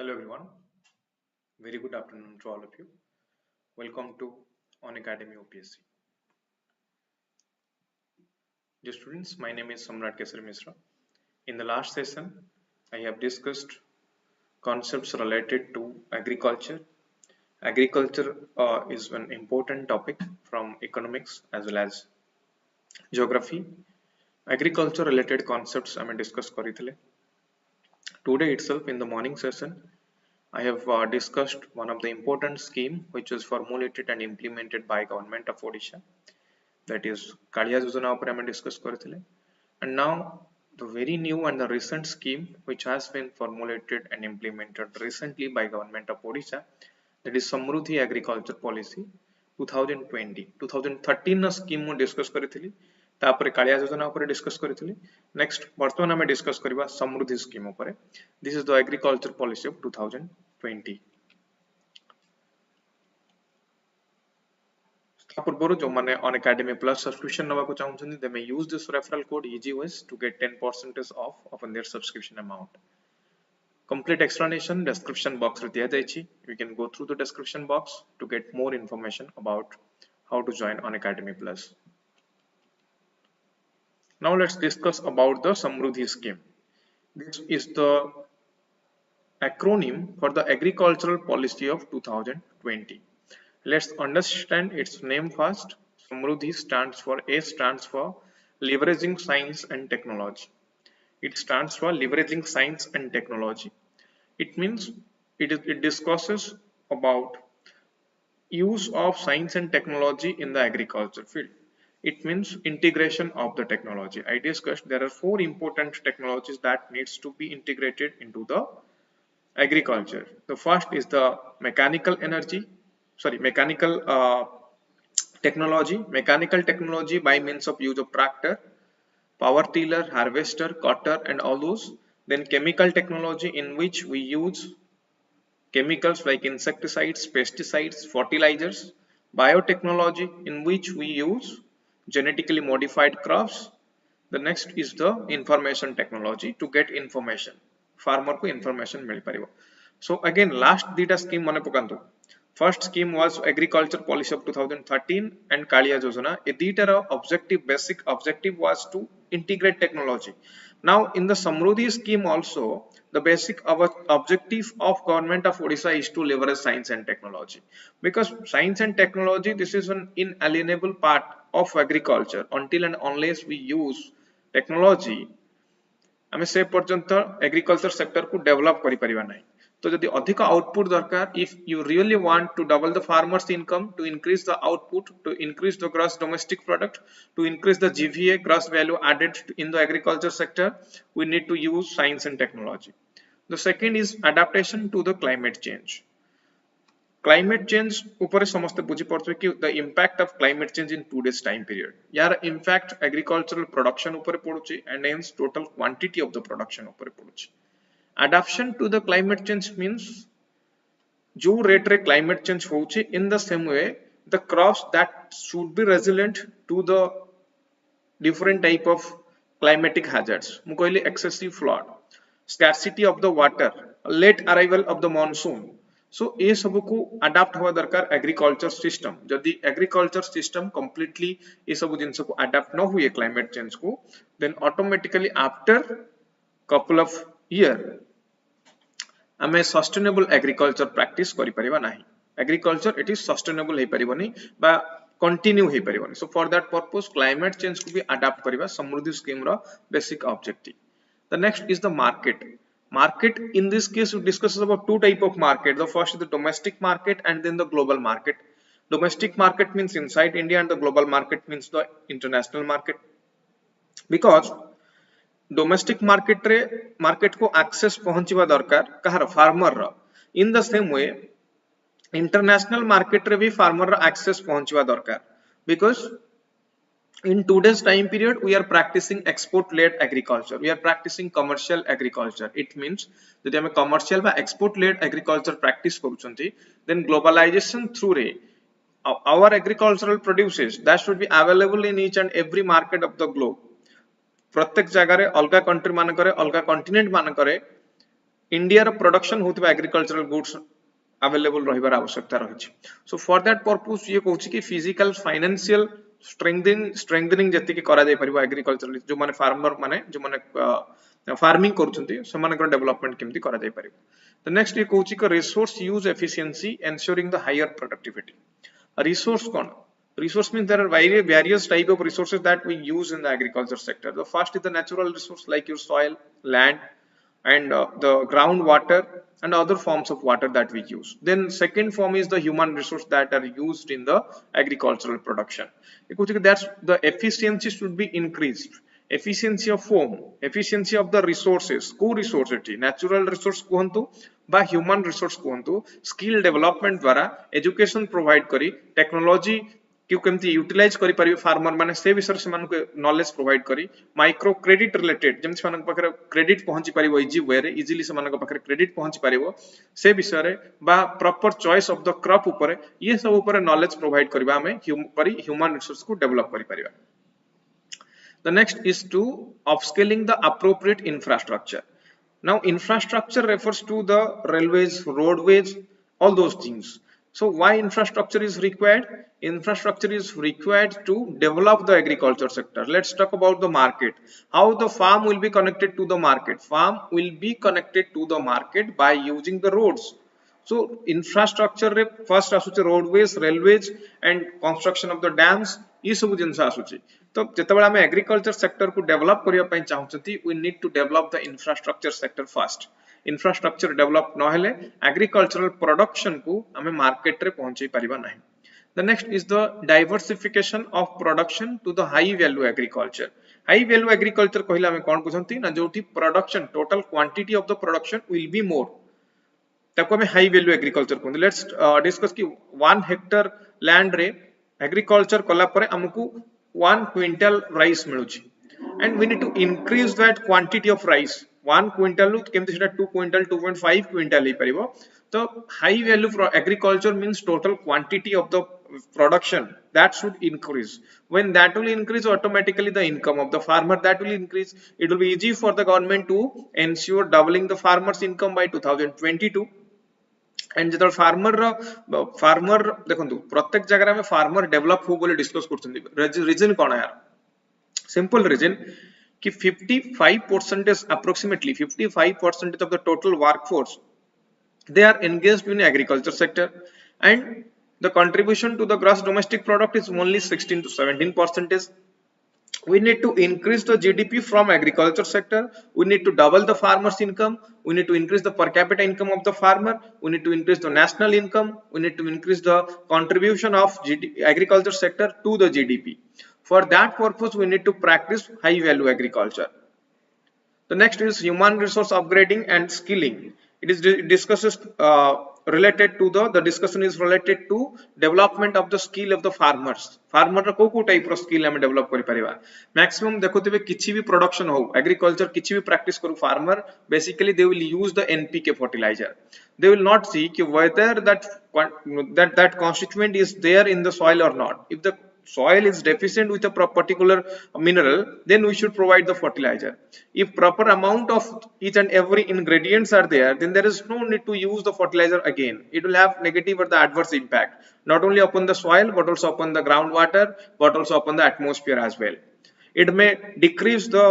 Hello everyone, very good afternoon to all of you. Welcome to Unacademy OPSC. Dear students, my name is Samrat Sir Mishra. In the last session, I have discussed concepts related to agriculture. Agriculture is an important topic from economics as well as geography. Agriculture related concepts I may discuss करithile. Today itself in the morning session, I have discussed one of the important scheme which was formulated and implemented by government of Odisha, that is Kaliya Yojana upare ame discuss karithile. And now the very new and the recent scheme which has been formulated and implemented recently by government of Odisha, that is Samrudhi Agriculture Policy 2020 2013 na scheme mu discuss karithili. तापरे कालिया योजना उपरे discuss करिथिली. Next वर्तमान हमें discuss करिबा Samruddhi scheme उपरे. This is the agriculture policy of 2020. पूर्व जो माने अनअकैडमी प्लस सब्सक्रिप्शन नवा को चाहउछन they may use this referral code EGOS to get 10% off on their subscription amount. Complete explanation description box रे दिया जायछि. You can go through the description box to get more information about how to join Unacademy plus. Now let's discuss about the Samrudhi scheme. This is the acronym for the agricultural policy of 2020. Let's understand its name first. Samrudhi stands for leveraging science and technology. It stands for leveraging science and technology. It means it discusses about use of science and technology in the agriculture field. It means integration of the technology. I discussed there are 4 important technologies that needs to be integrated into the agriculture. The first is the mechanical technology by means of use of tractor, power tiller, harvester, cutter and all those. Then chemical technology in which we use chemicals like insecticides, pesticides, fertilizers. Biotechnology in which we use genetically modified crops. The next is the information technology to get information. Farmer को information मिल पारिबो. So again last data scheme मने पकांतु. First scheme was agriculture policy of 2013 and Kaliya Yojana. A data basic objective was to integrate technology. Now in the Samrudhi scheme also, the basic objective of government of Odisha is to leverage science and technology, because science and technology, this is an inalienable part of agriculture. Until and unless we use technology, आमे से पर्यंत agriculture sector को develop करि परिबा नै. तो जदि अधिक output दरकार, if you really want to double the farmers income, to increase the output, to increase the gross domestic product, to increase the GVA, gross value added in the agriculture sector, we need to use science and technology. The second is adaptation to the climate change. Climate change ऊपर समस्त बुझी पड़ते कि the impact of climate change in today's time period. यार impact agricultural production ऊपर पड़ुची and hence total quantity of the production ऊपर पड़ुची. Adaptation to the climate change means जो rate रे climate change होउची, in the same way the crops that should be resilient to the different type of climatic hazards. मु कहली excessive flood, scarcity of the water, late arrival of the monsoon. So ये सब को adapt हुआ दरकार agriculture system. जदि agriculture system completely ये सब जिंस को अडाप्ट न हुए क्लाइमेट चेंज को, then automatically after couple of year आमे सस्टेनेबल एग्रीकल्चर प्रैक्टिस करि परिबा नाही. एग्रीकल्चर इट इज सस्टेनेबल हे परिबनी बा कंटिन्यू हे परिबनी. So for that purpose climate change को भी अडाप्ट करिबा समृद्धि स्कीम रो basic objective. The next is the market. Market in this case discusses about 2 type of market. The first is the domestic market and then the global market. Domestic market means inside India and the global market means the international market. Because domestic market को access पहुंचीबा दरकार कहार farmer रा. In the same way international market रे भी farmer रा access पहुंचीबा दरकार. Because in today's time period we are practicing export led agriculture, we are practicing commercial agriculture. It means that we commercial ba export led agriculture practice करूछंती, then globalization through रे our agricultural produces that should be available in each and every market of the globe. प्रत्येक जगह रे अलगा country मान करे अलगा continent मान करे इंडिया रो प्रोडक्शन होतिबा एग्रीकल्चरल गुड्स अवेलेबल रहिबार आवश्यकता रही। सो फॉर दैट पर्पस ये कहूँ कि फिजिकल फाइनेंशियल स्ट्रेंथनिंग जति कि करा जाय परिबा एग्रीकल्चर जो माने फार्मर माने जो माने फार्मिंग करूछंती सेमानकर डेवलपमेंट केमती करा जाय परिबो। द नेक्स्ट ये कहूँ कि resource use efficiency ensuring the higher productivity. Resource कौन? Resource means there are various type of resources that we use in the agriculture sector. The first is the natural resource like your soil, land, and the groundwater and other forms of water that we use. Then second form is the human resource that are used in the agricultural production. That's the efficiency should be increased. Efficiency of form, efficiency of the resources, co-resource, natural resource kuhantu ba human resource kuhantu, skill development द्वारा education provide करी technology कि केमती utilise करि परिबे farmer माने से विषय से मानको नॉलेज प्रोवाइड करी माइक्रो क्रेडिट रिलेटेड जेमति मानको पाखरे क्रेडिट पहुंची परिबो इजी वे रे इजीली से मानको पाखरे क्रेडिट पहुंची परिबो से विषय रे बा proper choice of the crop ऊपर ये सब ऊपर नॉलेज प्रोवाइड करबा हमें ह्यूमन रिसोर्स को डेवलप करि परिबा। The next is to upscaling the appropriate infrastructure. Now infrastructure refers to the railways, roadways, all those things. So why infrastructure is required? Infrastructure is required to develop the agriculture sector. Let's talk about the market. How the farm will be connected to the market? Farm will be connected to the market by using the roads. So infrastructure रे first आसुचे roadways, railways and construction of the dams ये सब जिनसा आसुचे। तो जेतबेला हम agriculture sector को develop करिया पई चाहउछथि we need to develop the infrastructure sector first. Infrastructure develop न हेले एग्रीकल्चरल प्रोडक्शन को हमें मार्केट रे पहुंचै परिबा नाही। The next is the diversification of production to the high value agriculture. High value agriculture कहले हमें कोन बुझंती ना जोठी production total quantity of the production will be more ताको हमें हाई वैल्यू एग्रीकल्चर कहते। लेट्स डिस्कस कि 1 हेक्टर लैंड रे एग्रीकल्चर कला परे हमकु 1 क्विंटल राइस मिलुची and we need to increase that quantity of rice 1 quintal केमति सेटा 2 क्विंटल 2.5 क्विंटल हे परिबो। तो high value for agriculture means total quantity of the production that should increase. When that will increase, automatically the income of the farmer that will increase. It will be easy for the government to ensure doubling the farmers income by 2022. And Jat farmer देखंतु प्रत्येक जगह में farmer develop हो बोले discuss करछन्ती। Reason कोन है यार? Simple reason कि 55% approximately 55% of the total workforce they are engaged in agriculture sector and the contribution to the gross domestic product is only 16 to 17%. We need to increase the GDP from agriculture sector. We need to double the farmers income. We need to increase the per capita income of the farmer. We need to increase the national income. We need to increase the contribution of agriculture sector to the GDP. For that purpose, we need to practice high value agriculture. The next is human resource upgrading and skilling. It is discusses related to the discussion is related to development of the skill of the farmers. Farmer को type रो skill हम develop करि परिबा। Maximum देखोथिबे किछि भी production हो agriculture किछि भी practice करू farmer basically they will use the NPK fertiliser. They will not see कि whether that constituent is there in the soil or not. If the soil is deficient with a particular mineral, then we should provide the fertilizer. If proper amount of each and every ingredients are there, then there is no need to use the fertilizer again. It will have negative or the adverse impact not only upon the soil but also upon the groundwater but also upon the atmosphere as well. It may decrease the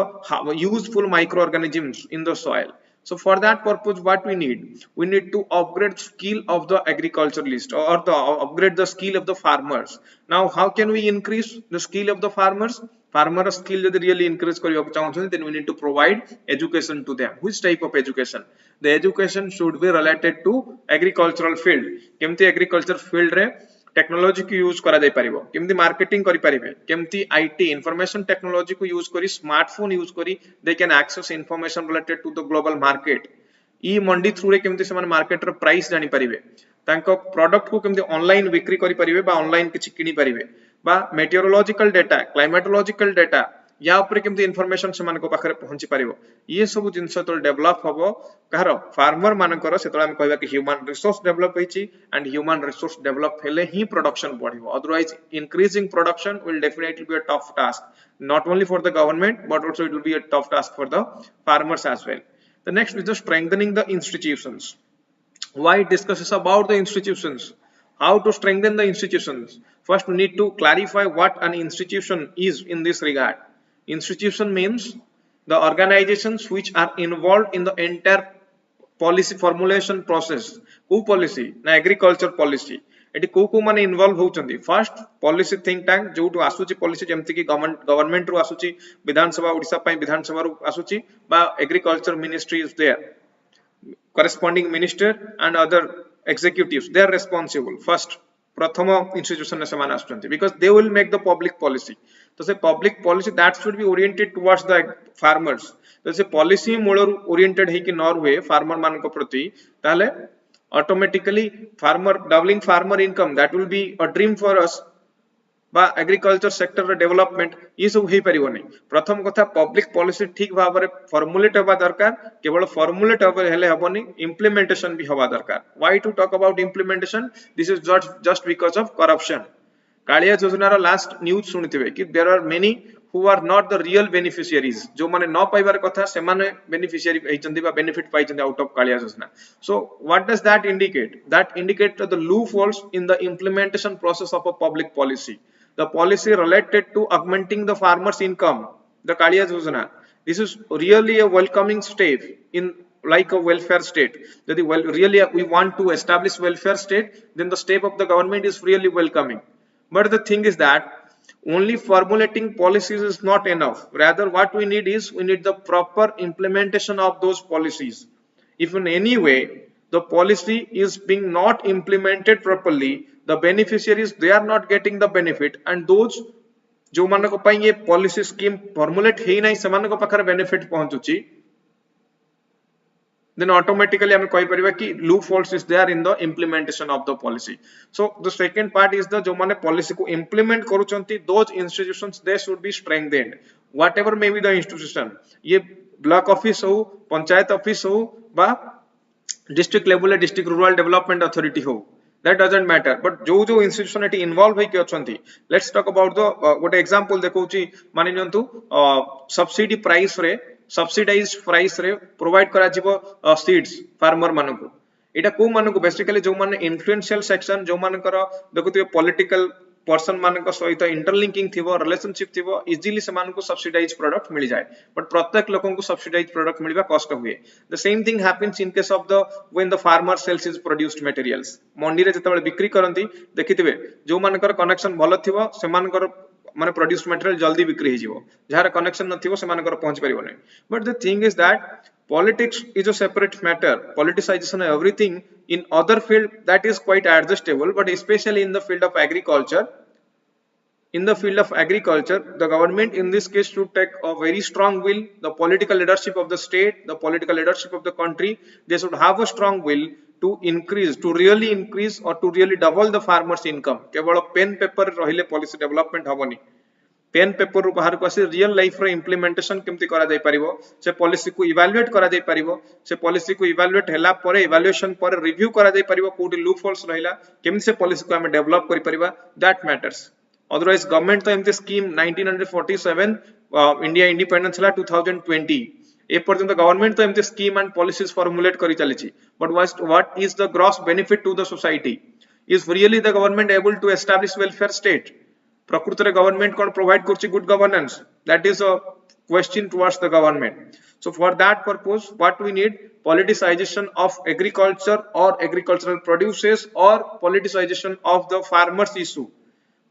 useful microorganisms in the soil. So for that purpose, what we need to upgrade skill of the agriculturalist or upgrade the skill of the farmers. Now how can we increase the skill of the farmers? Farmer skill if really increase kariବାକୁ ଚାହୁଁଛନ୍ତି, then we need to provide education to them. Which type of education? The education should be related to agricultural field. केमती agriculture field रे technology को use करा जाय परिबो, केमती marketing करि परिबे, केमती आईटी इंफॉर्मेशन टेक्नोलॉजी को यूज करी स्मार्टफोन यूज करी they can access information related to the global market. E mandi through रे केमती समान मार्केट रो प्राइस जानि परिबे, तांको प्रोडक्ट को केमती ऑनलाइन बिक्री करि परिबे बा ऑनलाइन किछि किनि परिबे बा मेटेरोलॉजिकल डाटा क्लाइमेटोलॉजिकल डाटा या ऊपर केमती इंफॉर्मेशन से मानको पाखरे पहुंची परिबो। ये सब जिंस तो डेवलप हबो कहारो फार्मर मानकर सेतला हम कहबा कि ह्यूमन रिसोर्स डेवलप होईची एंड ह्यूमन रिसोर्स डेवलप हेले ही प्रोडक्शन बढ़िबो। Otherwise increasing production will definitely be a tough task not only for the government but also it will be a tough task for the farmers as well. The next is the strengthening the institutions. Why it discusses about the institutions, how to strengthen the institutions. First we need to clarify what an institution is in this regard. Institution means the organizations which are involved in the entire policy formulation process. Who policy na agriculture policy एटी को माने involve होउचंदी. First policy think tank जो आसुची policy जेमति कि government रू आसुची, विधानसभा ओडिशा पई विधानसभा रू आसुची बा agriculture ministry is there, corresponding minister and other executives, they are responsible. First prathama institution se man astunti because they will make the public policy. So say public policy that should be oriented towards the farmers. So say policy मूल oriented है कि nor हुए farmer मान को प्रति ताले automatically farmer doubling farmer income, that will be a dream for us. बा agriculture sector development ये सब हो पारिबो नै. प्रथम कथा पब्लिक पॉलिसी ठीक भाव में फॉर्मुलेट होबा दरकार. केवल फॉर्मुलेट हेले हबनी, इंप्लीमेंटेशन भी होबा दरकार. Why to talk about implementation? This is just because of corruption. Kalia योजना रो लास्ट न्यूज सुनिथिबे कि there are many who are not the real beneficiaries, जो माने न पाइबार कथा से माने बेनिफिशियरी हैचंदी बा बेनिफिट पाइचंदी आउट ऑफ कालिया योजना. So what does that indicate? That indicate the loop holes in the implementation process of a public policy. The policy related to augmenting the farmers' income, the Kaliya Yojana. This is really a welcoming step in like a welfare state. That really we want to establish welfare state, then the step of the government is really welcoming. But the thing is that only formulating policies is not enough. Rather, what we need is we need the proper implementation of those policies. If in any way the policy is being not implemented properly, the beneficiaries they are not getting the benefit, and those जो मान को पाई ये policy scheme formulate हे नै समान को पाखर benefit पहुंचुची, then automatically हम कहि परिबा कि loopholes is there in the implementation of the policy. So the second part is the जो माने पॉलिसी को इंप्लीमेंट करूचंती those institutions they should be strengthened. Whatever may be the institution, ये block office हो, panchayat office हो बा district level district rural development authority हो, that doesn't matter. But जो institution एटी involve है कि अछंती, let's talk about the गोटे example देखौची. मानि नियंतु सब्सिडी प्राइस रे, subsidized प्राइस रे प्रोवाइड करा जिवो सीड्स फार्मर मानको. एटा को मानको बेसिकली जो माने इन्फ्लुएंशियल सेक्शन, जो मानकर देखुथिबे पॉलिटिकल पर्सन मानक सहित इंटरलिंकिंग थिवो, रिलेशनशिप थिवो, इजीली से मानको सब्सिडाइज प्रोडक्ट मिल जाए. बट प्रत्येक लोकन को सब्सिडाइज प्रोडक्ट मिलबा कष्ट हुए. The same thing happens in case of the when the farmer sells is produced materials. Mandi रे जतबे बिक्री करंती देखिथिबे जो मानकर कनेक्शन भलो थिवो से मानकर माने प्रोड्यूस्ड मटेरियल जल्दी बिक्री हे जिवो, जहार कनेक्शन न थिवो से मानकर पहुंच परिबो नै. But the thing is that politics is a separate matter. Politicization of everything in other field that is quite adjustable, but especially in the field of agriculture. In the field of agriculture, the government in this case should take a very strong will. The political leadership of the state, the political leadership of the country, they should have a strong will to increase, to really increase or to really double the farmers' income. केवल pen paper रहिले policy development हबनी. Pen paper रु बाहर को आसी real life रो implementation केमती करा जाय परिबो, से पॉलिसी को इवैल्यूएट करा जाय परिबो, से पॉलिसी को इवैल्यूएट हैला परे इवैल्यूएशन पर रिव्यू करा जाय परिबो, कोठी लूप होल्स रहिला केमती से पॉलिसी को हम डेवलप करि परिबा, दैट मैटर्स. अदरवाइज गवर्नमेंट तो एमती स्कीम 1947 इंडिया इंडिपेंडेंस हला 2020 ए पर्यंत गवर्नमेंट तो एमती स्कीम एंड पॉलिसीज फॉर्मुलेट करि चलीची. But what is the gross benefit to the society? Is really the government able to establish welfare state? प्रकृत रे गवर्नमेंट कोन प्रोवाइड करछि good governance? That is a question towards the government. So for that purpose what we need, politicization of agriculture or agricultural produces or politicization of the farmers issue.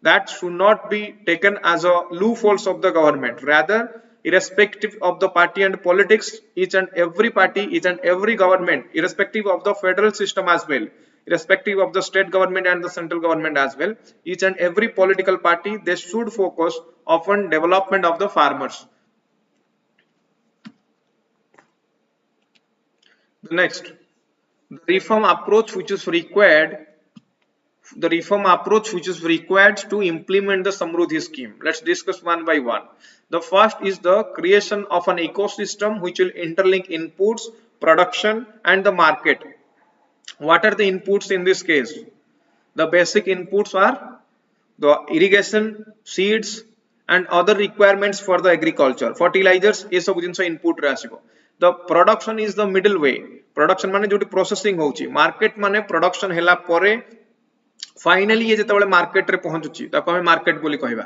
That should not be taken as a loopholes of the government. Rather, irrespective of the party and politics, each and every party, each and every government, irrespective of the federal system as well, irrespective of the state government and the central government as well, each and every political party, they should focus on development of the farmers. The next, the reform approach which is required to implement the Samrudhi scheme. Let's discuss one by one. The first is the creation of an ecosystem which will interlink inputs, production and the market. What are the inputs in this case? The basic inputs are the irrigation, seeds and other requirements for the agriculture. Fertilizers is सब जिनसे input रे आसीबो. the production is the middle way. Production माने जोटी processing होउची, market माने production हैला परे finally ये जेतेबेले market रे पहुंचुची ताको हम मार्केट बोली कहबा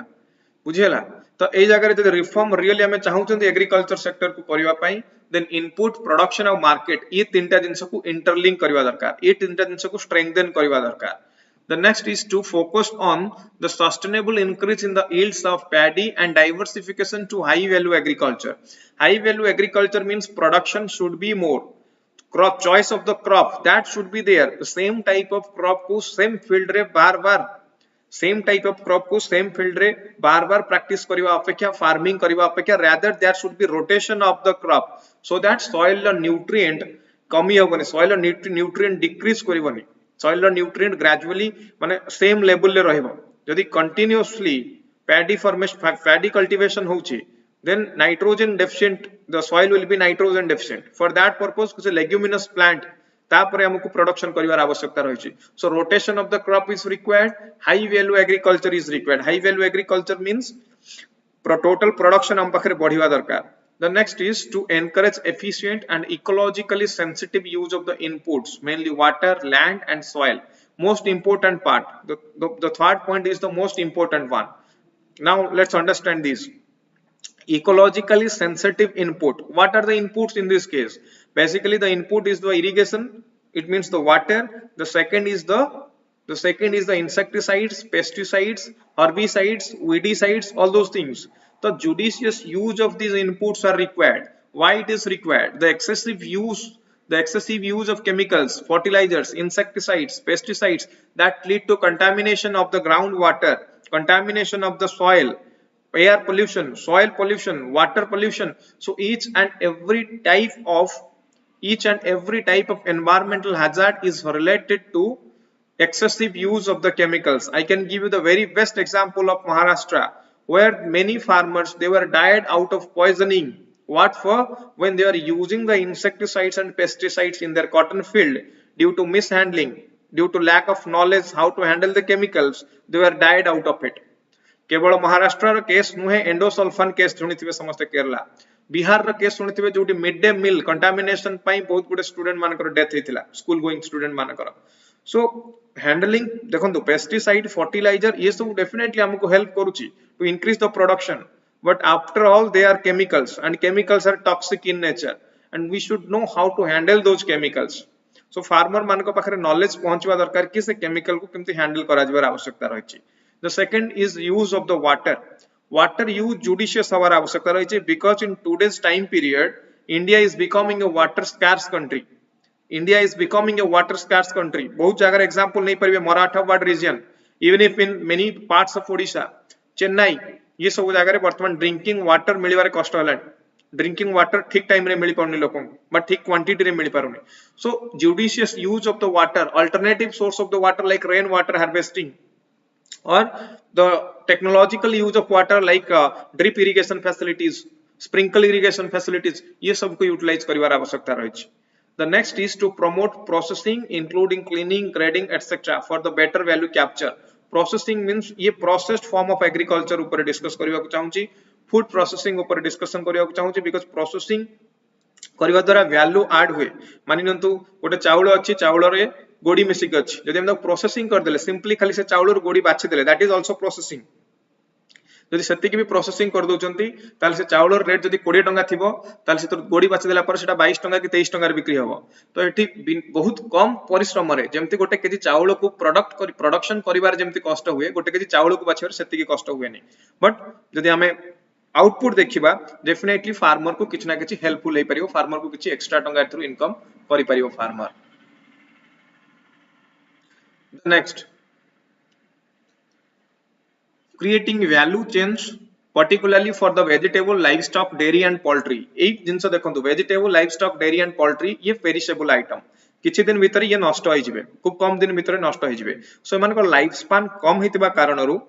बुझियला। तो ए जगह रे जदि रिफॉर्म रियली हमें चाहउछन एग्रीकल्चर सेक्टर को करबा पई देन इनपुट प्रोडक्शन और मार्केट ये तीनटा जिंस को इंटरलिंक करबा दरकार, ये तीनटा जिंस को स्ट्रेंथन करबा दरकार। The next is to focus on the sustainable increase in the yields of paddy and diversification to high value agriculture. High value agriculture means production should be more. Crop choice of the crop that should be there. The same type of crop को same field रे बार बार same type of crop को same field रे बार बार practice करिवा अपेक्षा farming करिवा अपेक्षा rather there should be rotation of the crop so that soil nutrient कमी होबनी, soil nutrient decrease करिवनी, soil nutrient gradually माने same level ले रहइबो। यदि continuously paddy formation paddy cultivation होउची then nitrogen deficient, the soil will be nitrogen deficient. For that purpose कुछ leguminous plant तापरे हमको production करिवार आवश्यकता रहिछि। So rotation of the crop is required, high value agriculture is required. High value agriculture means total production हम पाखरे बढ़िवा दरकार। The next is to encourage efficient and ecologically sensitive use of the inputs, mainly water, land and soil. Most important part, the third point is the most important one. Now let's understand this. Ecologically sensitive input. What are the inputs in this case? Basically the input is the irrigation, it means the water. The second is the insecticides, pesticides, herbicides, weedicides, all those things. The judicious use of these inputs are required. Why it is required? The excessive use of chemicals, fertilizers, insecticides, pesticides that lead to contamination of the groundwater, contamination of the soil, air pollution, soil pollution, water pollution. So each and every type of environmental hazard is related to excessive use of the chemicals. I can give you the very best example of Maharashtra, where many farmers, they were died out of poisoning. What for? When they are using the insecticides and pesticides in their cotton field, due to mishandling, due to lack of knowledge how to handle the chemicals, they were died out of it. केवल Maharashtra case नुहे endosulfan case शुणिथिबे समस्त केरला, बिहार र case शुणिथिबे जोटी mid day meal contamination पई बहुत गुडे स्टूडेंट मानकर डेथ हेतिला, स्कूल गोइंग स्टूडेंट मानकर। सो हैंडलिंग देखंतु पेस्टिसाइड, फर्टिलाइजर ये सब डेफिनेटली हमको हेल्प करूची to increase the production, but after all they are chemicals and chemicals are toxic in nature and we should know how to handle those chemicals. So farmer मानको पाखरे knowledge पहुंचवा दरकार कि से chemical को केमति handle करा जबार आवश्यकता रहिछि। The second is use of the water. Water use judicious हवार आवश्यकता रहिछि because in today's time period India is becoming a water scarce country. India is becoming a water scarce country. बहुत जगह एग्जांपल नहीं परिबे Marathwada region, even if in many parts of Odisha, Chennai, ये सब जगह रे वर्तमान ड्रिंकिंग वाटर मिलिबारे कष्ट हलान। ड्रिंकिंग वाटर ठीक टाइम रे मिली पाउनी लोकन, बट ठीक क्वांटिटी रे मिली पारुनी। सो judicious use of the water, alternative source of the water like rain water harvesting, or the technological use of water like drip irrigation facilities, sprinkle irrigation facilities, ये सब को utilize करिवार आवश्यकता रहिछि। The next is to promote processing including cleaning, grading etc. for the better value capture. Processing means ये processed form of agriculture ऊपर discuss करिवा को चाहूची, food processing ऊपर discussion करिवा को चाहूची, because processing करिवा द्वारा वैल्यू ऐड हुए। मानि नंतु गोटे चाउल अछि, चाउल रे गोडी मिसिक अछि, जदि हम प्रोसेसिंग कर देले, सिंपली खाली से चाउल रो गोडी बाछि देले, दैट इज आल्सो प्रोसेसिंग। जदि सेति के भी प्रोसेसिंग कर दोचंती ताले से चाउल रो रेट जदि 20 टंका थिबो ताले से तो गोडी बाछि देला पर सेटा 22 टंका कि 23 टंका रे बिक्री हबो। तो एठी बहुत कम परिश्रम रे जेमति गोटे केजी चाउल को प्रोडक्शन करिवार जेमति कष्ट हुए, गोटे केजी चाउल को बाछिबार सेति के कष्ट हुए नै। बट जदि हमें आउटपुट देखिबा डेफिनेटली फार्मर को किछ ना किछ हेल्पफुल हे परियो, फार्मर को किछ एक्स्ट्रा टंका थ्रू इनकम करि परियो farmer. Next, creating value chains particularly for the vegetable, livestock, dairy and poultry. एक जिंस देखंतु vegetable, livestock, dairy and poultry ये perishable item, किछि दिन भितर ये नष्ट होई जिवे, खूब कम दिन भितर नष्ट होई जिवे। सो एमानकर लाइफ स्पान कम हितबा कारणरू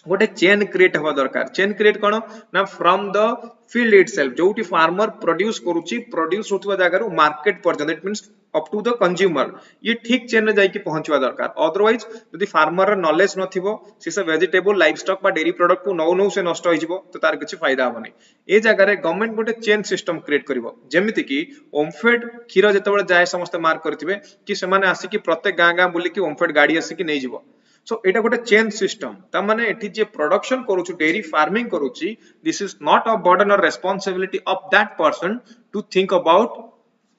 गोटे चेन क्रिएट हवा दरकार चेन क्रिएट कौन ना फ्रॉम द फील्ड इटसेल्फ जोटी फार्मर प्रोड्यूस करूची प्रोड्यूस होतबा जगह मार्केट पर्यंत it means up to the consumer ये ठीक चेन रे जाई पहुंचवा दरकार अदरवाइज यदि फार्मर र नॉलेज नथिबो से वेजिटेबल लाइव स्टॉक बा डेयरी प्रोडक्ट को नौ से नष्ट हो जिवो तो तार किछि फायदा होबनी ए जगह रे गवर्नमेंट गोटे चेन सिस्टम क्रिएट करिवो जेमिति कि ओमफेड क्षीर जेतेबेले जाय समस्त मार्क करथिबे कि से माने आसी कि प्रत्येक गां गां बुली कि ओमफेड गाड़ी आसी कि नै जिवो सो एटा गोटे चेन सिस्टम ता माने एठी जे प्रोडक्शन करूछु डेयरी फार्मिंग करूची this is not a burden और responsibility of that person to think about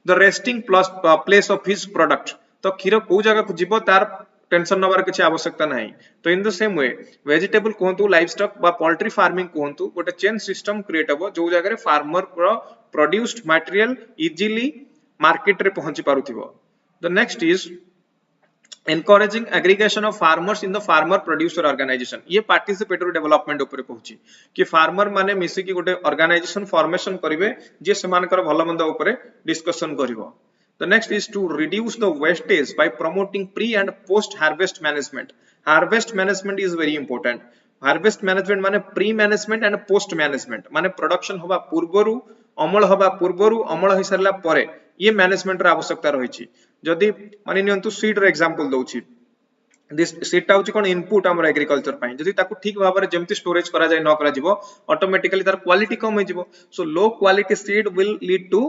the resting plus place of his product तो क्षीर को जगह को जीवो तार टेंशन नबार किछि आवश्यकता नाही तो in the same way vegetable कोहंतु लाइव स्टॉक बा पोल्ट्री फार्मिंग कोहंतु गोटे चेन सिस्टम क्रिएट हबो जो जगह रे farmer produced material easily market रे पहुंची पारुथिबो the next is encouraging aggregation of farmers in the farmer producer organization ये participatory development ऊपर कहूची कि फार्मर माने मिसी कि गोटे ऑर्गेनाइजेशन फॉर्मेशन करिवे जे समानकर भलो मंद ऊपर discussion करिवो the next is to reduce the wastage by promoting pre and post harvest management is very important harvest management माने pre management and post management माने प्रोडक्शन होबा पूर्वरु अमल होबा पूर्वरु अमल होई सरला परे ये मैनेजमेंट रा आवश्यकता रहिछि जदि मानि नियंतु सीड रो एग्जांपल दउछि दिस सीड ता होछि कोन इनपुट हमर एग्रीकल्चर पई जदि ताकू ठीक भाबरे जेमति स्टोरेज करा जाय न करा जिवो ऑटोमेटिकली तार क्वालिटी कम होई जिवो so low quality seed will lead to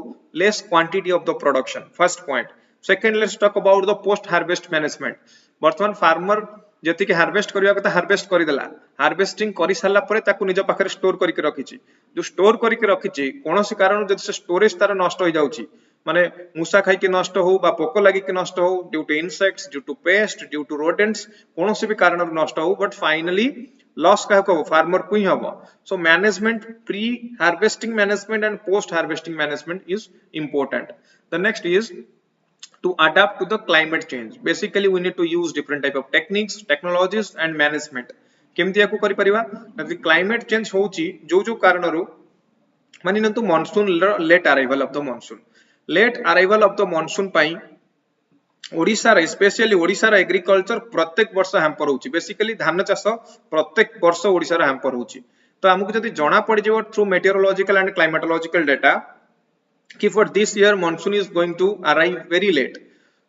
less quantity of the production first point second let's talk about the post harvest management वर्तमान फार्मर जति के हार्वेस्ट करिया कथा हार्वेस्ट करि देला हार्वेस्टिंग करि साला परे ताकू निज पाखरे स्टोर करि के रखिछि जो स्टोर करि के रखिछि कोनोसी कारण जदि से स्टोरेज तार नष्ट होई जाउछि माने मूसा खाई के नष्ट हो बा पोको लागि के नष्ट हो due to insects due to pest due to rodents कोनोसी भी कारण नष्ट हो बट फाइनली लॉस का को फार्मर को ही हबो so management pre harvesting management and post harvesting management is important the next is to adapt to the climate change basically we need to use different type of techniques technologies and management केमति याकू करि परिबा यदि climate change होउची जो जो कारणरू मानि नंतु monsoon late arrival of the monsoon पई ओडिशा रे स्पेशली ओडिशा रे एग्रीकल्चर प्रत्येक वर्ष हैम्पर होउची बेसिकली धान चाष प्रत्येक वर्ष ओडिशा रे हैम्पर होउची तो हमकु जदि जणा पड़ जेव through meteorological and climatological data कि for this year monsoon is going to arrive very late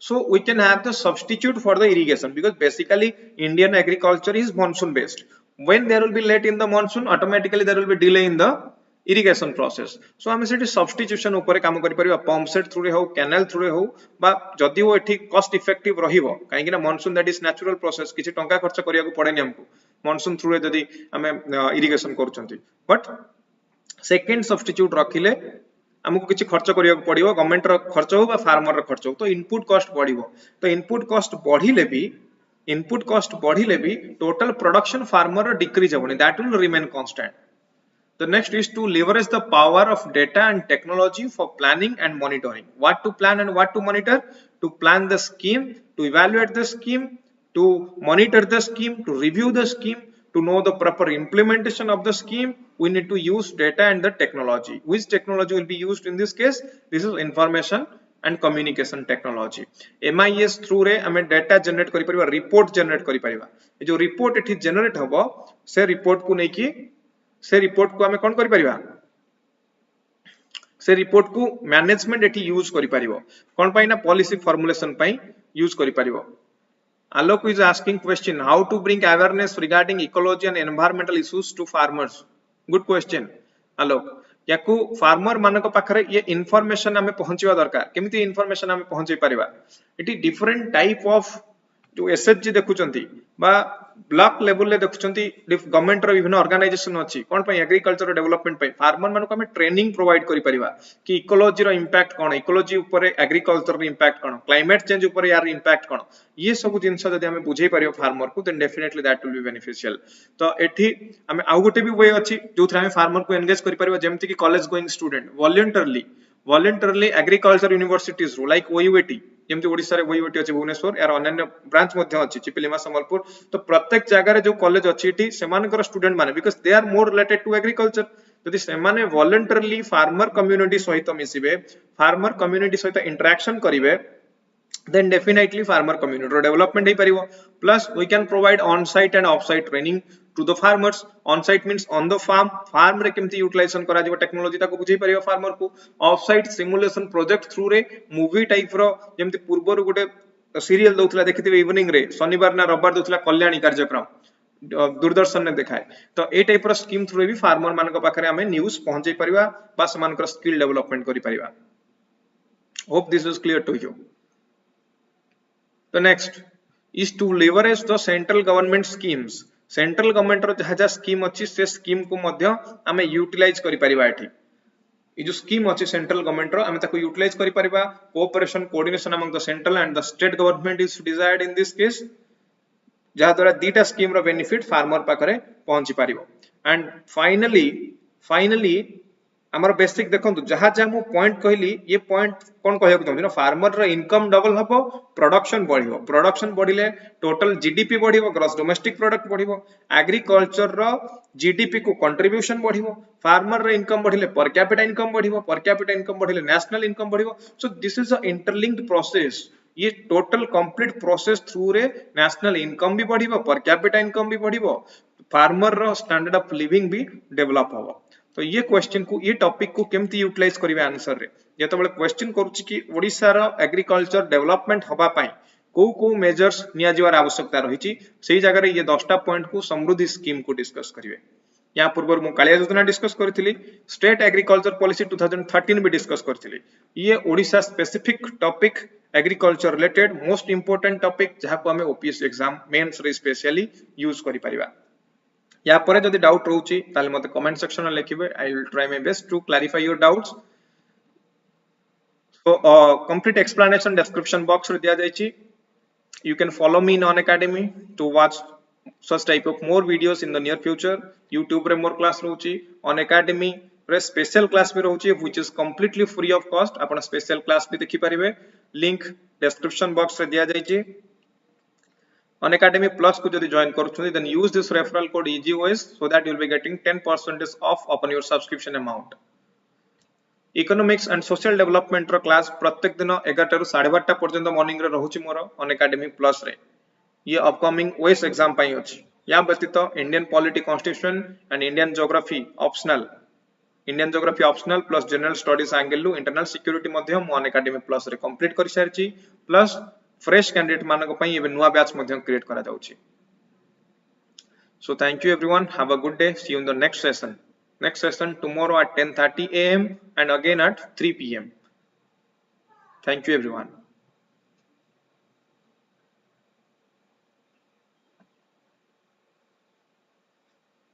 so we can have the substitute for the irrigation because basically Indian agriculture is monsoon based when there will be late in the monsoon automatically there will be delay in the irrigation process so हमें सेठी substitution ऊपर काम करि परिबा pump set through रे हो canal through रे हो बा जदि वो एठी कॉस्ट इफेक्टिव रहिबो काहे कि ना monsoon that is natural process किछि टंका खर्च करिया को पड़ेनी हमको monsoon थ्रू रे जदि हमें irrigation करूचंती but second substitute रखिले हमको किछि खर्च करिया को पड़िबो गवर्नमेंट रो खर्च हो बा फार्मर रो खर्च हो तो इनपुट कॉस्ट बढ़िबो तो इनपुट कॉस्ट बढ़िले भी टोटल प्रोडक्शन फार्मर रो डिक्रीज होबनी that will remain constant the next is to leverage the power of data and technology for planning and monitoring what to plan and what to monitor to plan the scheme to evaluate the scheme to monitor the scheme to review the scheme to know the proper implementation of the scheme we need to use data and the technology which technology will be used in this case this is information and communication technology MIS through रे हमें data generate करि परिबा report generate करि परिबा ए जो report एठी generate हबो से report को नै कि से report को हमें कोन करि परिबा से report को management एठी यूज करि परिबो कोन पई ना policy formulation पई यूज करि परिबो Alok is asking question how to bring awareness regarding ecology and environmental issues to farmers. Good question, Alok. याकू फार्मर मानक पाखरे ये इन्फॉर्मेशन हमें पहुंचवा दरकार केमिति इन्फॉर्मेशन हमें पहुंचै परिबा इटी डिफरेंट टाइप ऑफ जो एसएचजी देखुचंती बा ब्लॉक लेवल ले देखुचंती गवर्नमेंट रो विभिन्न ऑर्गेनाइजेशन अछि कोन पय एग्रीकल्चर डेवलपमेंट पय फार्मर मानक हमें ट्रेनिंग प्रोवाइड करि परिबा कि इकोलॉजी रो इंपैक्ट कोन इकोलॉजी ऊपर एग्रीकल्चर रो इंपैक्ट कोन क्लाइमेट चेंज ऊपर यार इंपैक्ट कोन ये सब जिंस जदि हमें बुझै परियो फार्मर को then definitely that will be beneficial तो एठी हमें आउ गोटे भी वे अछि जोथरा हमें फार्मर को एंगेज करि परिबा जेमति कि college going student voluntarily agriculture universities रो लाइक ओयूएटी जेमति ओडिसा रे ओयूएटी अछि भुवनेश्वर यार अन्य ब्रांच मध्ये अछि चिपिलिमा संबलपुर तो प्रत्येक जगह रे जो कॉलेज अछि टी सेमानकर स्टूडेंट माने because they are more related to agriculture यदि सेमाने वॉलंटरली फार्मर कम्युनिटी सहित मिसिबे फार्मर कम्युनिटी सहित इंटरेक्शन करिवे then definitely farmer community development हे परिबो plus we can provide on site and off site training to the farmers. On site means on the farm रे केमती यूटिलाइजेशन करा जिवो टेक्नोलॉजी ताको बुझै परियो फार्मर को. Of site simulation project through रे मूवी टाइप रो जेमती पूर्वरु गुटे सीरियल दउतला देखिथिबे इवनिंग रे शनिवार ना रविवार दउतला कल्याणी कार्यक्रम दूरदर्शन ने देखाए. तो ए टाइप रो स्कीम थ्रू रे भी फार्मर मान को पाखरे हमें न्यूज़ पहुंचै परिबा बा समान को स्किल डेवलपमेंट करि परिबा. Hope this is clear to you. The next is to leverage the central government schemes. Central government रो जहा जहा स्कीम अछि से स्कीम को मध्य हमें यूटिलाइज करि परिबा. एठी ई जो स्कीम अछि सेंट्रल गवर्नमेंट रो हमें ताको यूटिलाइज करि परिबा. Cooperation coordination among the central and the state government is desired in this case, जहा द्वारा दीटा स्कीम रो बेनिफिट फार्मर पाखरे पहुंची परिबो. एंड फाइनली हमर बेसिक देखंतु जहा जहा मु पॉइंट कहली ये पॉइंट कोन कहय को ना फार्मर रो इनकम डबल हबो, प्रोडक्शन बढ़िबो, प्रोडक्शन बढ़िले टोटल जीडीपी बढ़िबो, ग्रॉस डोमेस्टिक प्रोडक्ट बढ़िबो, एग्रीकल्चर रो जीडीपी को कंट्रीब्यूशन बढ़िबो, फार्मर रो इनकम बढ़िले पर कैपिटा इनकम बढ़िबो, पर कैपिटा इनकम बढ़िले नेशनल इनकम बढ़िबो. So this is a interlinked process. ये टोटल कंप्लीट प्रोसेस थ्रू रे नेशनल इनकम भी बढ़िबो, पर कैपिटा इनकम भी बढ़िबो, फार्मर रो स्टैंडर्ड ऑफ लिविंग भी डेवलप होबो. तो ये क्वेश्चन को ये टॉपिक को केमती यूटिलाइज करिवे आंसर रे जेतबेले क्वेश्चन करूची कि ओडिसा रो एग्रीकल्चर डेवलपमेंट होबा पई को मेजर्स निया जिवार आवश्यकता रहिची सेही जगह रे ये 10टा पॉइंट को समृद्धि स्कीम को डिस्कस करिवे. या पूर्व मु कालिया योजना डिस्कस करथिली, स्टेट एग्रीकल्चर पॉलिसी 2013 भी डिस्कस करथिली. ये Odisha specific topic agriculture related most important topic जहा को हमें ओपीएससी एग्जाम मेंस रे स्पेशली यूज करि परिबा. या परे जदि डाउट रहउची ताले मते कमेंट सेक्शन में लिखिबे. I will try my best to clarify your doubts. So complete explanation description box रे दिया जायछि. You can follow me in Unacademy to watch such type of more videos in the near future. YouTube रे more class रहउची, Unacademy रे special class भी रहउची which is completely free of cost. आपण special class भी देखि परिबे. Link description box रे दिया जायछि. Unacademy Plus को यदि join करूछुनी then use this referral code EGOS so that you will be getting 10% off upon your subscription amount. Economics and social development रो class प्रत्येक दिन 11 ରୁ 12:30 पर्यंत मॉर्निंग रे रहउची मोर Unacademy Plus रे. ये अपकमिंग ओएस एग्जाम पई अछि. या व्यतीत Indian polity constitution and Indian geography optional plus general studies angle लु इंटरनल सिक्योरिटी मध्य मु Unacademy Plus रे कंप्लीट करि सारची. प्लस फ्रेश कैंडिडेट मानक पई एबे नुवा बैच मध्य क्रिएट करा जाउची. So thank you everyone, have a good day, see you in the next session. Next session tomorrow at 10:30 AM and again at 3 PM. Thank you everyone.